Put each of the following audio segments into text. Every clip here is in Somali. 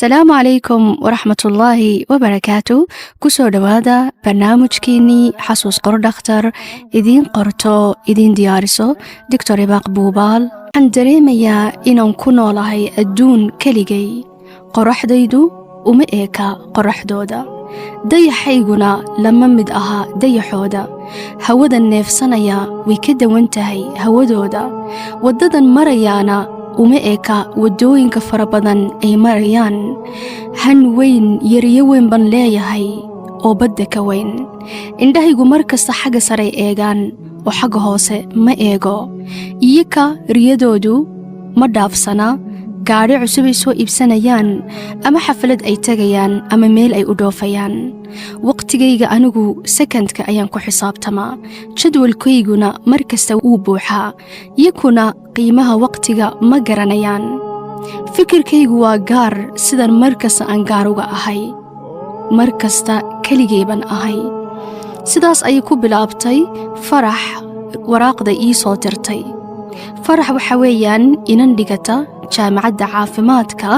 السلام عليكم ورحمة الله وبركاته. كسو دوادا برنامجكيني حسوس قردختر إذين قرطو إذين ديارسو دكتور باق بوبال عن دريميا إنان كنو لهي الدون كليجي قرح ديدو ومئيكا قرح دودا دي حيقنا لما مدأها دي حودا هودا النفسانيا ويكدا وانتهي هودودا وددا مريانا ومئيكا ودوينك فربضان أي مريان هن وين يريوين بان ليهي أو بدك وين إندهيقو مركز حاجة سري إيغان وحاجة هوسي ما إيغو إيكا ريادودو مدافسانا gaari cusub ay soo iibsanayaan ama xaflad ay tagayaan ama meel ay u dhoofayaan waqtigayga anigu secondka ayaan ku xisaabtamaa jadwalkayguna markasta uu buuxaa yakuna qiimaha waqtiga ma garanayaan fikirkaygu waa gaar sidan markasta aan gaar uga ahay markasta kaligayban ahay sidaas ayay ku bilaabtay farax waraaqda ii soo dirtay farax waxa weeyaan inan dhigata jaamacadda caafimaadka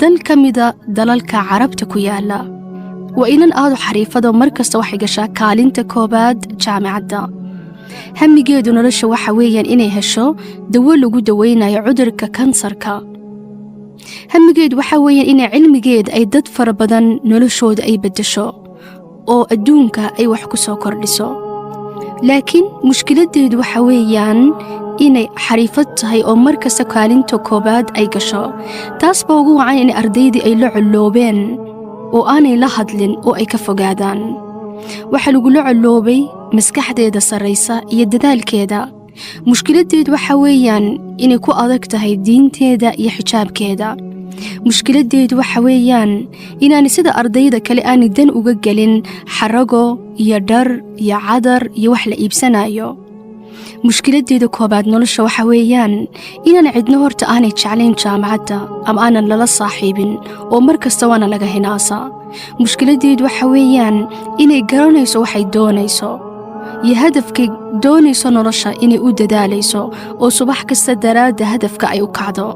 dal ka mida dalalka carabta ku yaala waa inan aad u xariifado markasta waxay gashaa kaalinta koobaad jaamacadda hamigeedu nolosha waxa weeyaan inay hesho dawo lagu daweynayo cudurka kansarka hamigeedu waxa weeyaan inay cilmigeeda ay dad fara badan noloshooda ay beddesho oo adduunka ay wax ku soo kordhiso laakiin mushkiladeedu waxa weeyaan inay xariifad tahay oo markasta kaalinta koobaad ay gasho taas baa ugu wacan in ardaydii ay la culloobeen oo aanay la hadlin oo ay ka fogaadaan waxa lagula culloobay maskaxdeeda sarraysa iyo dadaalkeeda mushkiladeedu waxa weeyaan inay ku adag tahay diinteeda iyo xijaabkeeda mushkiladeedu waxa weeyaan inaanay sida ardayda kale aanay dan uga gelin xarago iyo dhar iyo cadar iyo wax la iibsanayo mushkiladeeda koobaad nolosha waxa weeyaan inaan cidno horta aanay jeclayn jaamacadda ama aanan lala saaxiibin oo markasta waana laga hinaasa mushkiladeedu waxa weeyaan inay garanayso waxay doonayso iyo hadafkay doonayso nolosha inay u dadaalayso oo subax kasta daraadda hadafka ay u kacdo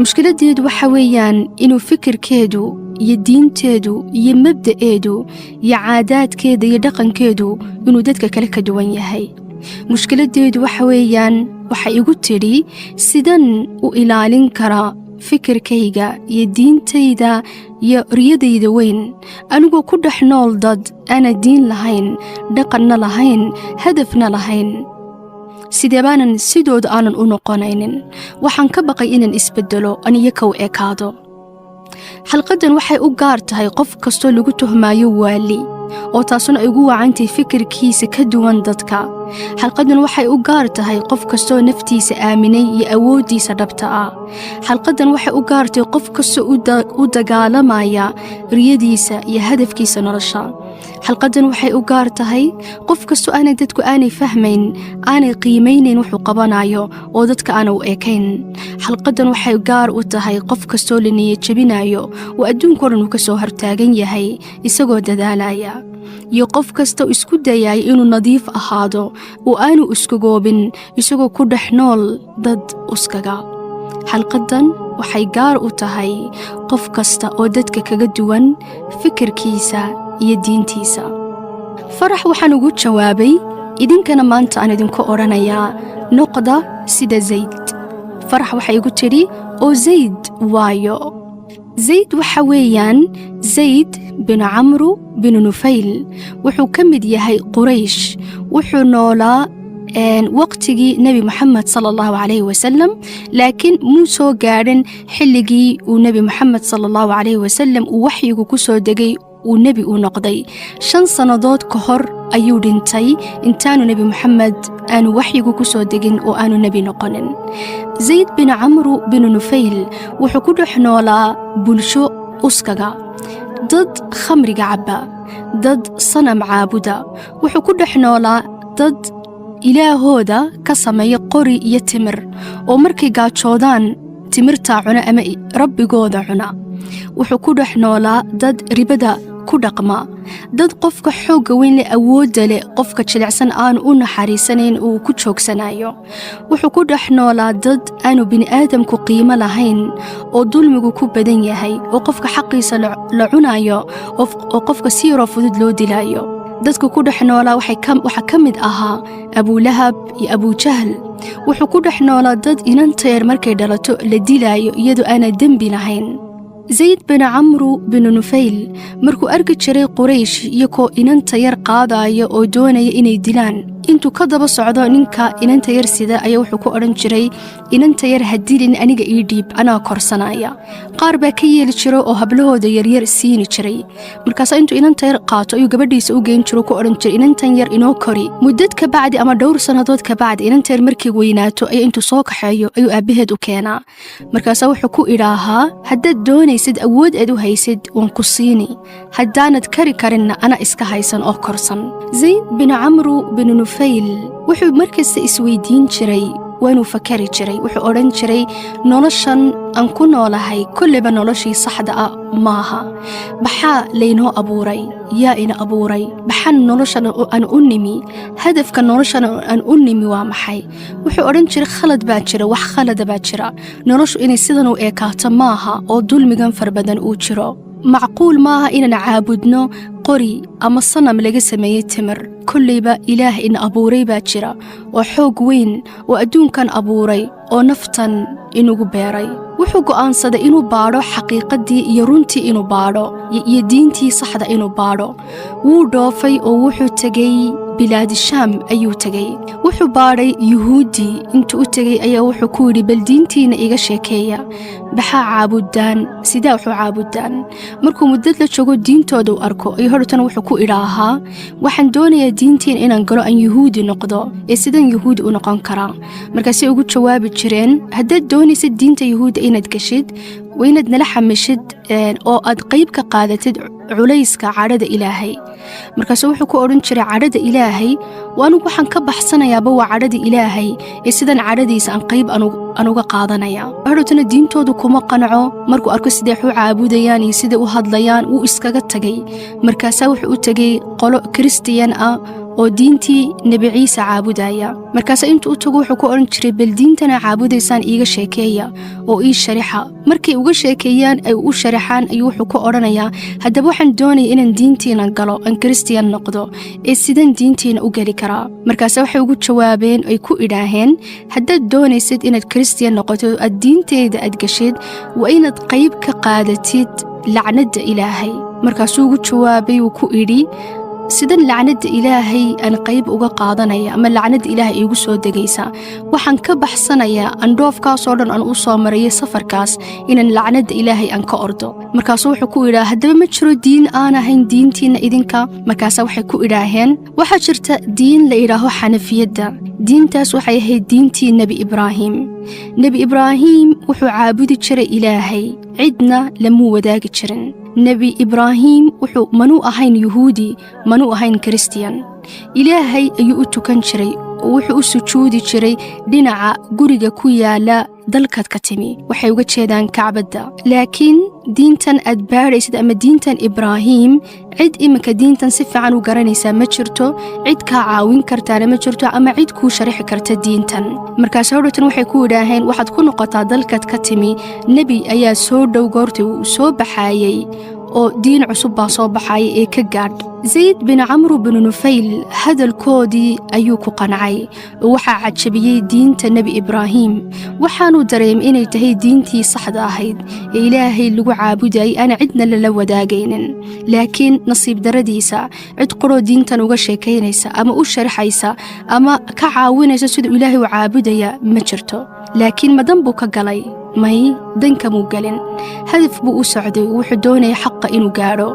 mushkiladeedu waxa weeyaan inuu fikirkeedu iyo diinteedu iyo mabda'eedu iyo caadaadkeeda iyo dhaqankeedu inuu dadka kale ka duwan yahay mushkiladeedu waxa weeyaan waxay igu tidhi sidan u ilaalin karaa fikirkayga iyo diintayda iyo riyadayda weyn anigoo ku dhex nool dad aana diin lahayn dhaqanna lahayn hadafna lahayn sidee baanan sidooda aanan u noqonaynin waxaan ka baqay inaan isbeddelo aniyo kow ekaado xalqadan waxay u gaar tahay qof kastoo lagu tuhmaayo waali oo taasuna ay ugu wacantay fikirkiisa ka duwan dadka xalqadan waxay u gaar tahay qof kastoo naftiisa aaminay iyo awooddiisa dhabta ah xalqadan waxay u gaartay qof kastoo u dagaalamaya riyadiisa iyo hadafkiisa nolosha xalqadan waxay u gaar tahay qof kastoo aanay dadku aanay fahmayn aanay qiimaynayn wuxuu qabanayo oo dadka aana u ekayn xalqadan waxay gaar u tahay qof kastoo la niyad jebinayo oo adduunkao dhan uu ka soo hortaagan yahay isagoo dadaalaya iyo qof kastoo isku dayaya inuu nadiif ahaado oo aanu iskagoobin isagoo ku dhex nool dad uskaga xalqadan waxay gaar u tahay qof kasta oo dadka kaga duwan fikirkiisa iyo diintiisa farax waxaan ugu jawaabay idinkana maanta aan idinku odhanayaa noqda sida zayd farax waxay igu tidhi oo zayd waayo zayd waxa weeyaan zayd binu camru binu nufayl wuxuu ka mid yahay quraysh wuxuu noolaa waqtigii nebi moxamed sala allahu calayhi wasalam laakiin muu soo gaadhin xilligii uu nebi moxamed sala allahu calayhi wasalam uu waxyigu ku soo degay uu nebi u noqday 5 sannadood ka hor ayuu dhintay intaanu nebi moxamed aanu waxyigu ku soo degin oo aanu nebi noqonin zayd bin camru binu nufayl wuxuu ku dhex noolaa bulsho uskaga dad khamriga cabba dad sanam caabuda wuxuu ku dhex noolaa dad ilaahooda ka sameeya qori iyo timir oo markay gaajoodaan timirtaa cuna ama rabbigooda cuna wuxuu ku dhex noolaa dad ribada ku dhaqma dad qofka xoogga weyn leh awoodda leh qofka jilicsan aanu u naxariisanayn uu ku joogsanayo wuxuu ku dhex noolaa dad aanu bini'aadamku qiimo lahayn oo dulmigu ku badan yahay oo qofka xaqiisa la cunayo oo qofka si yaroo fudud loo dilayo dadka ku dhex noolaa waxaa ka mid ahaa abulahab iyo abujahl wuxuu ku dhex noolaa dad inanta yar markay dhalato la dilaayo iyadoo aana dembi lahayn zayd bin camru bin nufayl markuu arki jiray quraysh iyagoo inanta yar qaadaya oo doonaya inay dilaan intuu ka daba socdo ninka inanta yar sida ayaa wuxuu ku odhan jiray inanta yar ha dilin aniga ii dhiib anaa korsanaya qaar baa ka yeeli jiro oo hablahooda yaryar siini jiray markaasaa intuu inanta yar qaato ayuu gabadhiisa u geyn jiro ku odhan jiray inantan yar inoo kori muddad ka bacdi ama dhowr sannadood ka bacdi inanta yar markii weynaato ayaa intuu soo kaxeeyo ayuu aabbaheed u keenaa markaasaa wuxuu ku idhaahaa haddaad doonaysid awood aad u haysid waan ku siini haddaanad kari karinna ana iska haysan oo korsan zayd bin camru bin nufayl wuxuu markasta isweydiin jiray waanuu fakari jiray wuxuu odhan jiray noloshan aan ku noolahay kolleyba noloshii saxda ah maaha maxaa laynoo abuuray yaa ina abuuray maxaan noloshan aan u nimi hadafka noloshan aan u nimi waa maxay wuxuu odhan jiray khalad baa jira wax khalada baa jira noloshu inay sidan u ekaato maaha oo dulmigan farbadan uu jiro macquul maaha inaan caabudno qori ama sanam laga sameeyey timir kolleyba ilaah ina abuuray baa jira oo xoog weyn oo adduunkan abuuray oo naftan inugu beeray wuxuu go'aansaday inuu baadho xaqiiqadii iyo runtii inuu baadho iyo diintii saxda inuu baadho wuu dhoofay oo wuxuu tegey bilaadi shaam ayuu tegey wuxuu baadhay yuhuudi intuu u tegey ayaa wuxuu ku yidhi bal diintiina iga sheekeeya maxaa caabudaan sidaa wuxuu caabudaan markuu muddad la joogo diintooda u arko ayuu hortana wuxuu ku idhaahaa waxaan doonayaa diintiin inaan galo aan yuhuudi noqdo ee sidan yuhuudi u noqon karaa markaasay ugu jawaabi jireen haddaad doonaysid diinta yuhuudi inaad gashid waa inaad nala xamishid oo aad qayb ka qaadatid culayska cadhada ilaahay markaasuu wuxuu ku odhan jiray cadhada ilaahay waanigu waxaan ka baxsanayaaba waa cadhada ilaahay ee sidan cadhadiisa aan qayb aan uga qaadanaya hortana diintoodu kuma qanaco markuu arko siday u caabudayaan iyo siday u hadlayaan wuu iskaga tagay markaasaa wuxuu u tegey qolo kristiyan ah oo diintii nebi ciise caabudaya markaasaa intuu u tago wuxuu ku odhan jiray bal diintana caabudaysaan iiga sheekeeya oo ii sharixa markay uga sheekeeyaan ay u sharaxaan ayuu wuxuu ku odhanayaa haddaba waxaan doonaya inaan diintiina galo aan kristiyan noqdo ee sidan diintiina u geli karaa markaase waxay ugu jawaabeen ay ku idhaaheen haddaad doonaysid inaad kristiyan noqoto aad diinteeda aad gashid waa inaad qayb ka qaadatid lacnadda ilaahay markaasuu ugu jawaabay wuu ku idhi sidan lacnada ilaahay aan qayb uga qaadanaya ama lacnada ilaahay iigu soo degaysa waxaan ka baxsanayaa andhoofkaasoo dhan aan u soo marayay safarkaas inaan lacnada ilaahay aan ka ordo markaasuu wuxuu ku idhaa haddaba ma jiro diin aan ahayn diintiina idinka markaasa waxay ku idhaaheen waxaa jirta diin la idhaaho xanafiyadda diintaas waxay ahayd diintii nebi ibraahim wuxuu caabudi jiray ilaahay cidna lamuu wadaagi jirin nebi ibraahim wuxuu manuu ahayn yuhuudi manuu ahayn kristiyan ilaahay ayuu u tukan jiray oo wuxuu u sujuudi jiray dhinaca guriga ku yaala dalkaad ka timi waxay uga jeedaan kacbadda laakiin diintan aad baadhaysid ama diintan ibraahim cid iminka diintan si fiican u garanaysaa ma jirto cid kaa caawin kartaana ma jirto ama cid kuu sharaxi karta diintan markaas hodhatan waxay ku idhaaheen waxaad ku noqotaa dalkaad ka timi nebi ayaa soo dhow goortay uu soo baxaayey oo diin cusub baa soo baxaya ee ka gaadh zayd bin camru bin nufayl hadalkoodii ayuu ku qancay oo waxaa cajabiyey diinta nebi ibraahim waxaanuu dareemay inay tahay diintii saxda ahayd ee ilaahay lagu caabudayay aana cidna lala wadaagaynin laakiin nasiib daradiisa cid quroo diintan uga sheekaynaysa ama u sharaxaysa ama ka caawinaysa siduu ilaahay u caabudaya ma jirto laakiin madan buu ka galay may dankamuu gelin hadaf buu u socday wuxuu doonaya xaqa inuu gaadho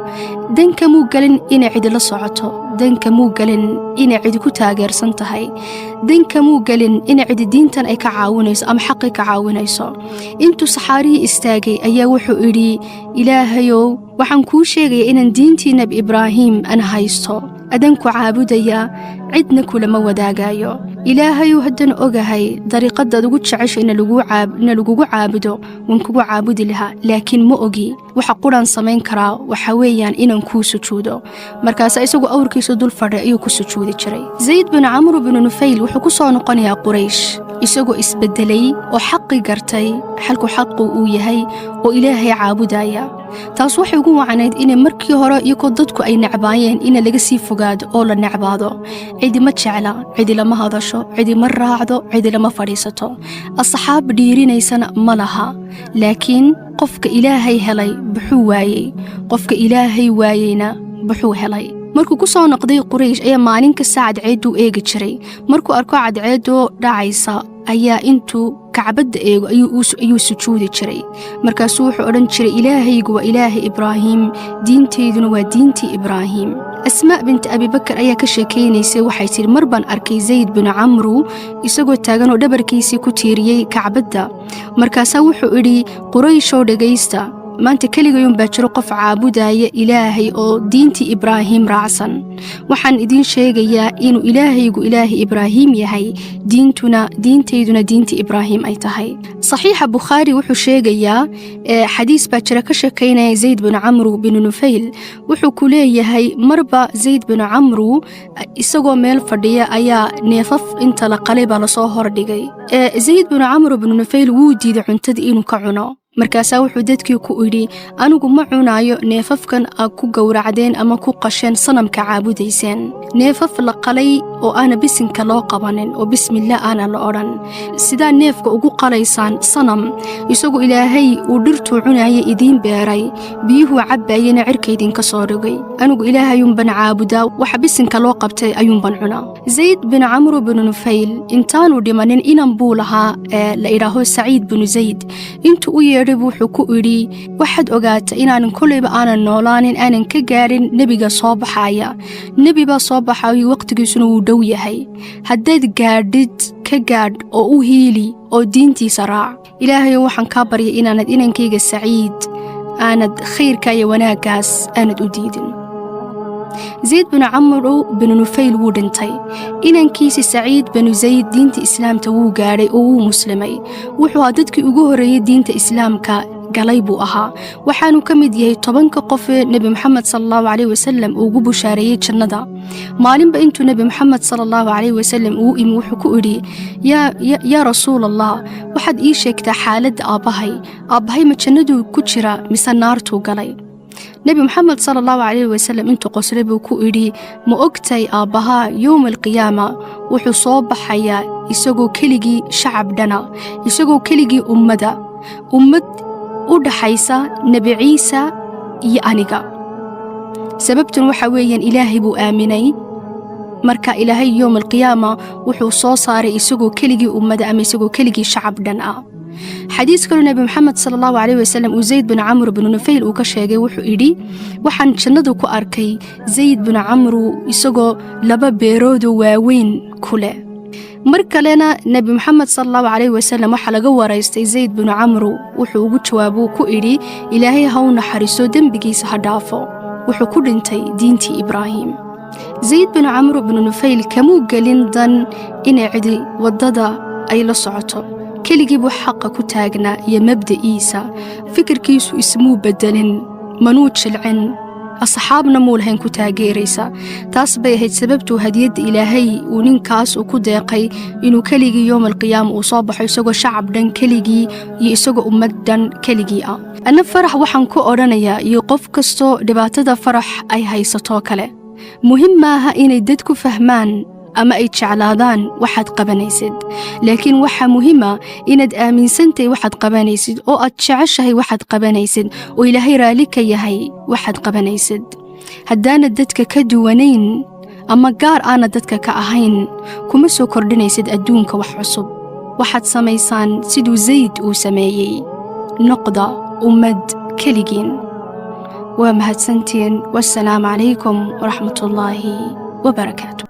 dankamuu gelin inay cidi la socoto dankamuu gelin inay cidi ku taageersan tahay dankamuu gelin inay cidi diintan ay ka caawinayso ama xaqii ka caawinayso intuu saxaarihii istaagay ayaa wuxuu idhi ilaahayow waxaan kuu sheegaya inaan diintii nebi ibraahim aan haysto adanku caabudaya cidna kulama wadaagayo ilaahay haddana ogahay dariiqadaad ugu jeceshay in lagugu caabudo waan kugu caabudi lahaa laakiin ma ogi waxa quraan samayn karaa waxa weeyaan inaan kuu sujuudo markaas isagu awrkiisa dul fadhay ayuu ku sujuudi jiray Zayd bin Amr bin Nufayl wuxuu ku soo noqonayaa Quraysh isagoo isbedelay oo xaqi gartay xalku xaqu uu yahay oo ilaahay caabudaya taas waxay ugu wacnayd in markii hore iyo dadku ay nacbaayeen in laga sii fogaado oo la nacbaado cidi ma jecla cidi lama hadasho cidi ma raacdo cidi lama fadhiisato asxaab dhiirinaysana ma laha laakiin qofka ilaahay helay buxuu waayay qofka ilaahay waayayna buxuu helay markuu ku soo noqday Quraysh ayaa maalinka cadceed uu eegi jiray markuu arko cadceedo dhacaysa ayaa intuu kacbada eego ayuu sujuudi jiray markaasuu wuxuu oran jiray ilaahaygu waa ilaahay Ibraahim diinteeduna waa diintii Ibraahim Asmaa bint Abi Bakr ayaa ka sheekeynaysa waxay tiri marban arkay Zayd bin Amr isagoo taagan oo dhabarkiisii ku tiiriyay kacbada markaasuu wuxuu iri Quraysh oo dhageysta maanta kaligoon baa jiro qof caabudaya ilaahay oo diintii Ibraahim raacsan waxaan idin sheegayaa inuu ilaahaygu ilaahay Ibraahim yahay diinteeduna diintii Ibraahim ay tahay صحيح Bukhari wuxuu sheegayaa xadiis baa jira ka sheekeynaya Zayd bin Amr bin Nufayl wuxuu ku leeyahay marba Zayd bin Amr isagoo meel fadhiya ayaa neefaf inta la qalay baa la soo hordhigay Zayd bin Amr bin Nufayl wuu diiday cuntada inuu ka cuno markaas wuxuu dadkii ku iri anigu ma cunaayo neefafkan ku gowracdeen ama ku qasheen sanamka caabudayseen neefaf la qalay oo aan bisinka loo qabanin oo bismillah ana la oran sida neefka ugu qalaysaan sanam isagu ilaahay uu dhirtu cunaayo idin beeray biyuhu cabayeen cirkaydin ka soo dhigay anigu ilaahayun ban caabudaa waxa bisinka loo qabtay ayun ban cunaa Zayd bin Amr bin Nufayl intaanu dhimanin inan buu lahaa la ilaaho Saciid bin Zayd intuu u yeedhay wuxuu ku iri waxaad ogaata inaan kuleyba aanan noolaanin aanan ka gaarin nabiga soo baxaya nabiga soo baxay waqtigiisuna uu dhow yahay haddaad gaadhid ka gaadh oo u hiili oo diintiisa raac ilaahay waxaan ka baryay inaanad inankayga Saciid aanad khayrka iyo wanaagaas aanad u diidin Zayd bin Amr bin Nufayl wuu dhintay inankiisa Saciid bin Zayd diinta islaamta wuu gaaray oo uu muslimay wuxuu dadkii ugu horeeyay diinta islaamka galay buu ahaa waxaanu kamid yahay 10 qof nabi Muhammad sallallahu alayhi wasallam ugu bushaareeyay jannada maalinba intuu nabi Muhammad sallallahu alayhi wasallam uu wuxuu ku iri ya rasuulallah waxaad ii sheegtaa xaaladda aabahay ma jannadu ku jira mise naartu galay nabi Muhammad sallallahu alayhi wasallam intuu qosray buu ku iri ma ogtay aabaha yawm alqiyaama wuxuu soo baxaya isagoo keligii shacab dhana isagoo keligii ummad u dhaxaysa nabi Ciisa iyo aniga sababtan waxa weeyaan ilaahay buu aaminay marka ilaahay yawm alqiyaama wuxuu soo saaray isagoo keligii ummad ama isagoo keligii shacab dhan xadiis kale nabi Muhammad sallallahu alayhi wasallam Zayd bin Amr bin Nufayl uu ka sheegay wuxuu iri waxaan jannada ku arkay Zayd bin Amr isagoo laba beerood waaweyn kule markalena nabi Muhammad sallallahu alayhi wasallam waxa laga waraystay Zayd bin Amr wuxuu ugu jawaabo ku iri ilaahay ha u naxariiso dambigiisa ha dhaafo wuxuu ku dhintay diintii Ibraahim Zayd bin Amr bin Nufayl kamuu galin dan inay cidi wadada ay la socoto keligii buu xaq ku taagnaa iyo mabda'iisa fikirkiisu ismuu bedelin manuu jilcin asxaabna muu lahayn ku taageeraysa taas bay ahayd sababtu hadiyada ilaahay uu ninkaas ku deeqay inuu keligii yawm alqiyaama uu soo baxo isagoo shacab dhan keligii iyo isagoo ummad dhan keligii ana farax waxaan ku oranayaa iyo qof kasto dhibaatada farax ay haysato kale muhiim maaha inay dadku fahmaan ama ay jeclaadaan waxaad qabanaysid laakiin waxa muhiim ah inaad aaminsantahay waxaad qabanaysid oo aad jeceshahay waxaad qabanaysid oo ilaahay raali ka yahay waxaad qabanaysid haddaana dadka ka duwanayn ama gaar aana dadka ka ahayn kuma soo kordhinaysid adduunka wax cusub waxaad samaysaan siduu Zayd uu sameeyay noqda ummad kaligiin waa mahadsantiin wassalaamu calaykum waraxmatullaahi wabarakaatuh